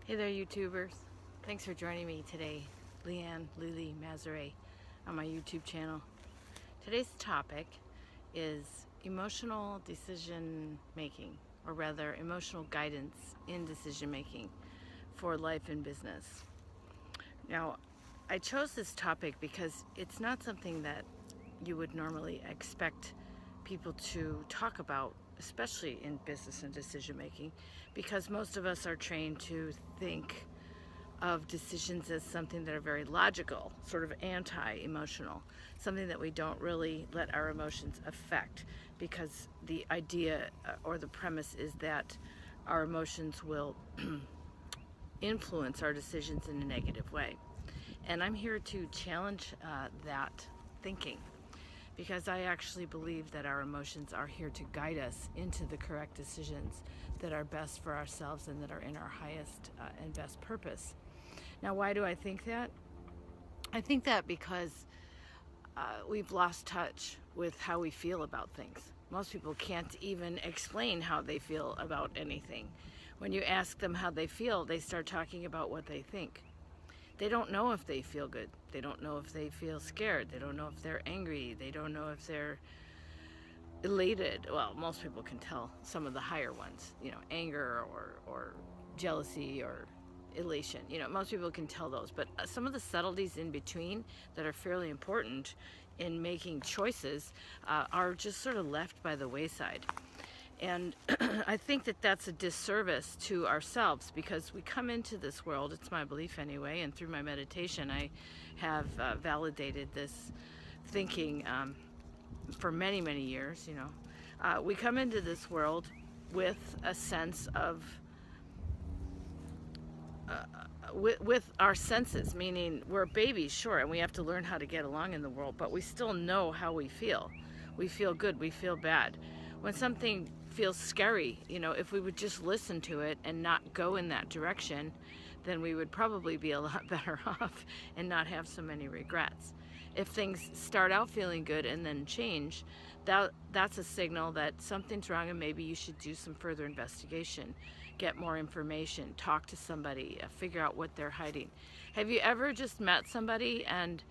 Hey there, YouTubers. Thanks for joining me today, Leanne Lily Mazare, on my YouTube channel. Today's topic is emotional decision making, or rather, emotional guidance in decision making for life and business. Now, I chose this topic because it's not something that you would normally expect people to talk about, especially in business and decision making, because most of us are trained to think of decisions as something that are very logical, sort of anti-emotional, something that we don't really let our emotions affect, because the idea or the premise is that our emotions will influence our decisions in a negative way. And I'm here to challenge that thinking, because I actually believe that our emotions are here to guide us into the correct decisions that are best for ourselves and that are in our highest and best purpose. Now, why do I think that? I think that because we've lost touch with how we feel about things. Most people can't even explain how they feel about anything. When you ask them how they feel, they start talking about what they think. They don't know if they feel good. They don't know if they feel scared. They don't know if they're angry. They don't know if they're elated. Well, most people can tell some of the higher ones, anger or jealousy or elation. Most people can tell those, but some of the subtleties in between that are fairly important in making choices are just sort of left by the wayside. And I think that that's a disservice to ourselves, because we come into this world, it's my belief anyway, and through my meditation I have validated this thinking for many, many years. We come into this world with a sense of with our senses, meaning we're babies, sure, and we have to learn how to get along in the world, but we still know how we feel. We feel good, we feel bad. When something feels scary, if we would just listen to it and not go in that direction, then we would probably be a lot better off and not have so many regrets. If things start out feeling good and then change, that's a signal that something's wrong, and maybe you should do some further investigation, get more information, talk to somebody, figure out what they're hiding. Have you ever just met somebody and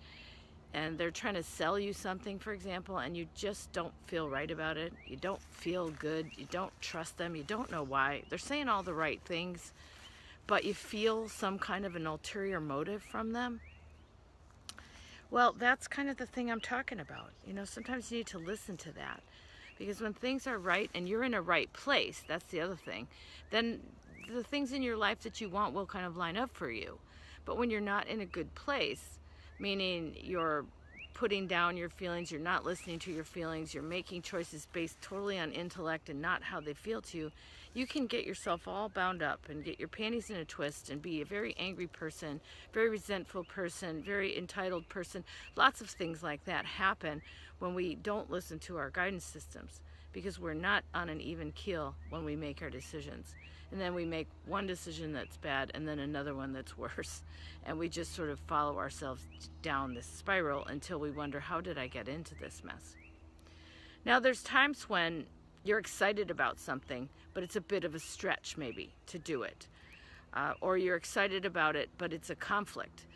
they're trying to sell you something, for example, and you just don't feel right about it? You don't feel good, you don't trust them, you don't know why. They're saying all the right things, but you feel some kind of an ulterior motive from them. Well, that's kind of the thing I'm talking about. Sometimes you need to listen to that, because when things are right and you're in a right place, that's the other thing, then the things in your life that you want will kind of line up for you. But when you're not in a good place, meaning you're putting down your feelings, you're not listening to your feelings, you're making choices based totally on intellect and not how they feel to you, you can get yourself all bound up and get your panties in a twist and be a very angry person, very resentful person, very entitled person. Lots of things like that happen when we don't listen to our guidance systems, because we're not on an even keel when we make our decisions. And then we make one decision that's bad and then another one that's worse. And we just sort of follow ourselves down this spiral until we wonder, how did I get into this mess? Now, there's times when you're excited about something, but it's a bit of a stretch maybe to do it. Or you're excited about it, but it's a conflict.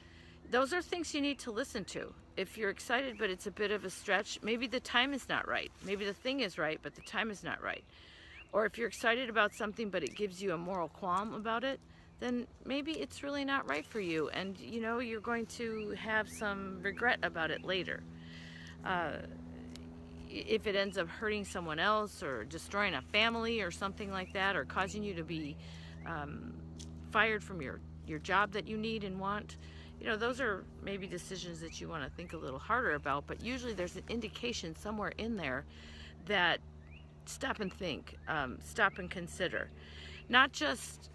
Those are things you need to listen to. If you're excited, but it's a bit of a stretch, maybe the time is not right. Maybe the thing is right, but the time is not right. Or if you're excited about something, but it gives you a moral qualm about it, then maybe it's really not right for you. And, you're going to have some regret about it later. If it ends up hurting someone else or destroying a family or something like that, or causing you to be fired from your job that you need and want, those are maybe decisions that you want to think a little harder about. But usually there's an indication somewhere in there that stop and think, stop and consider. Not just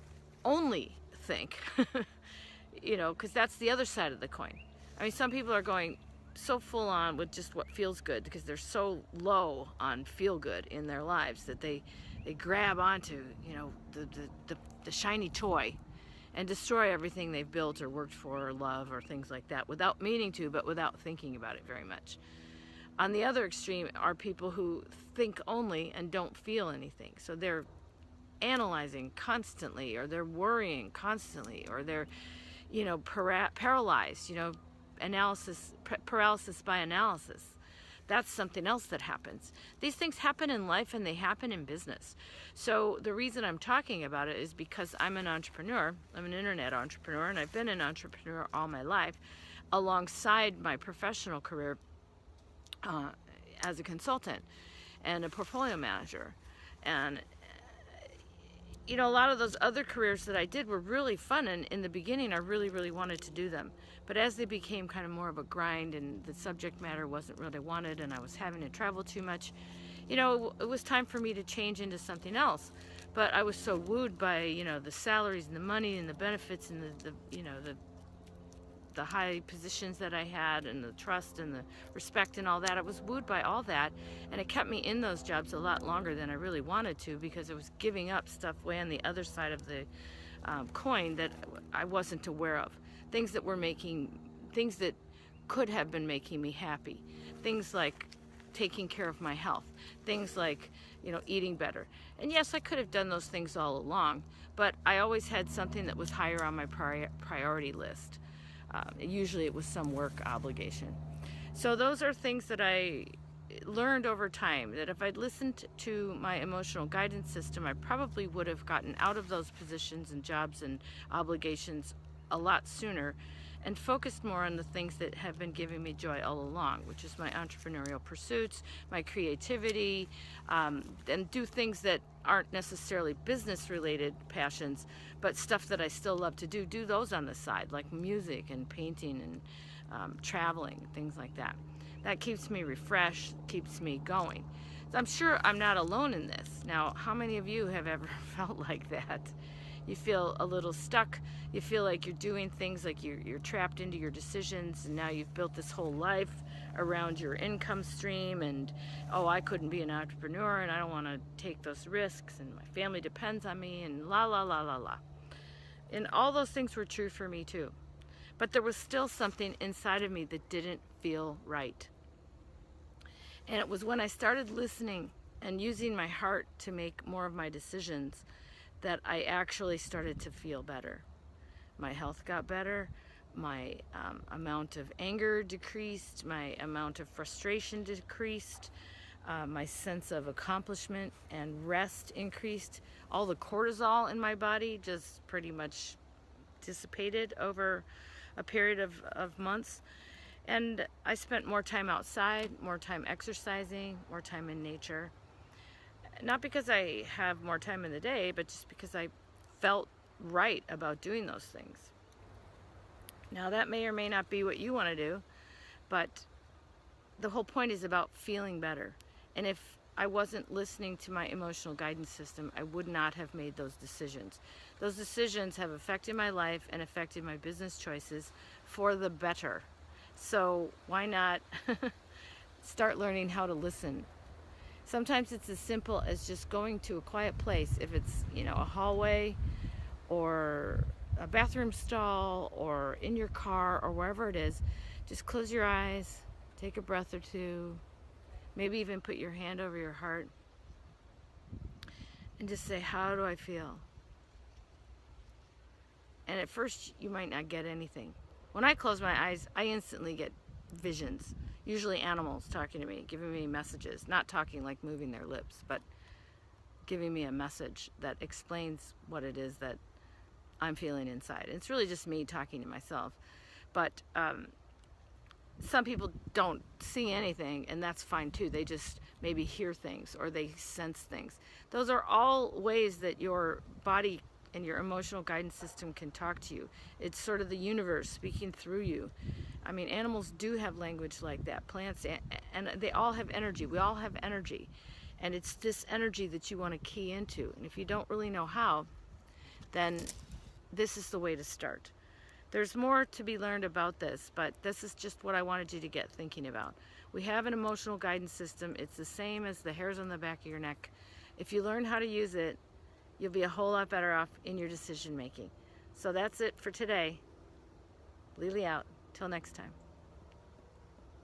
only think, because that's the other side of the coin. I mean, some people are going so full on with just what feels good, because they're so low on feel good in their lives that they grab onto, the shiny toy and destroy everything they've built or worked for or love or things like that, without meaning to, but without thinking about it very much. On the other extreme are people who think only and don't feel anything. So they're analyzing constantly, or they're worrying constantly, or they're, paralyzed, paralysis by analysis. That's something else that happens. These things happen in life and they happen in business. So the reason I'm talking about it is because I'm an entrepreneur. I'm an internet entrepreneur, and I've been an entrepreneur all my life alongside my professional career as a consultant and a portfolio manager. And a lot of those other careers that I did were really fun, and in the beginning I really, really wanted to do them. But as they became kind of more of a grind and the subject matter wasn't what I wanted, and I was having to travel too much, it was time for me to change into something else. But I was so wooed by, the salaries and the money and the benefits and the high positions that I had, and the trust and the respect and all that. I was wooed by all that, and it kept me in those jobs a lot longer than I really wanted to, because I was giving up stuff way on the other side of the coin that I wasn't aware of. Things that could have been making me happy. Things like taking care of my health. Things like, eating better. And yes, I could have done those things all along, but I always had something that was higher on my priority list. Usually it was some work obligation. So those are things that I learned over time, that if I'd listened to my emotional guidance system, I probably would have gotten out of those positions and jobs and obligations a lot sooner, and focused more on the things that have been giving me joy all along, which is my entrepreneurial pursuits, my creativity, and do things that aren't necessarily business-related passions, but stuff that I still love to do those on the side, like music and painting and traveling, things like that. That keeps me refreshed, keeps me going. So I'm sure I'm not alone in this. Now, how many of you have ever felt like that? You feel a little stuck. You feel like you're doing things, like you're trapped into your decisions, and now you've built this whole life around your income stream, and I couldn't be an entrepreneur, and I don't want to take those risks, and my family depends on me, and la la la la la. And all those things were true for me too. But there was still something inside of me that didn't feel right. And it was when I started listening and using my heart to make more of my decisions that I actually started to feel better. My health got better, my amount of anger decreased, my amount of frustration decreased, my sense of accomplishment and rest increased. All the cortisol in my body just pretty much dissipated over a period of months. And I spent more time outside, more time exercising, more time in nature. Not because I have more time in the day, but just because I felt right about doing those things. Now, that may or may not be what you want to do, but the whole point is about feeling better. And if I wasn't listening to my emotional guidance system, I would not have made those decisions. Those decisions have affected my life and affected my business choices for the better. So why not start learning how to listen? Sometimes it's as simple as just going to a quiet place. If it's, a hallway or a bathroom stall or in your car or wherever it is, just close your eyes, take a breath or two, maybe even put your hand over your heart and just say, how do I feel? And at first you might not get anything. When I close my eyes, I instantly get visions. Usually animals talking to me, giving me messages, not talking like moving their lips, but giving me a message that explains what it is that I'm feeling inside. It's really just me talking to myself. But some people don't see anything, and that's fine too. They just maybe hear things or they sense things. Those are all ways that your body and your emotional guidance system can talk to you. It's sort of the universe speaking through you. I mean, animals do have language like that. Plants, and they all have energy. We all have energy. And it's this energy that you want to key into. And if you don't really know how, then this is the way to start. There's more to be learned about this, but this is just what I wanted you to get thinking about. We have an emotional guidance system. It's the same as the hairs on the back of your neck. If you learn how to use it, you'll be a whole lot better off in your decision making. So that's it for today. Lily out. Till next time.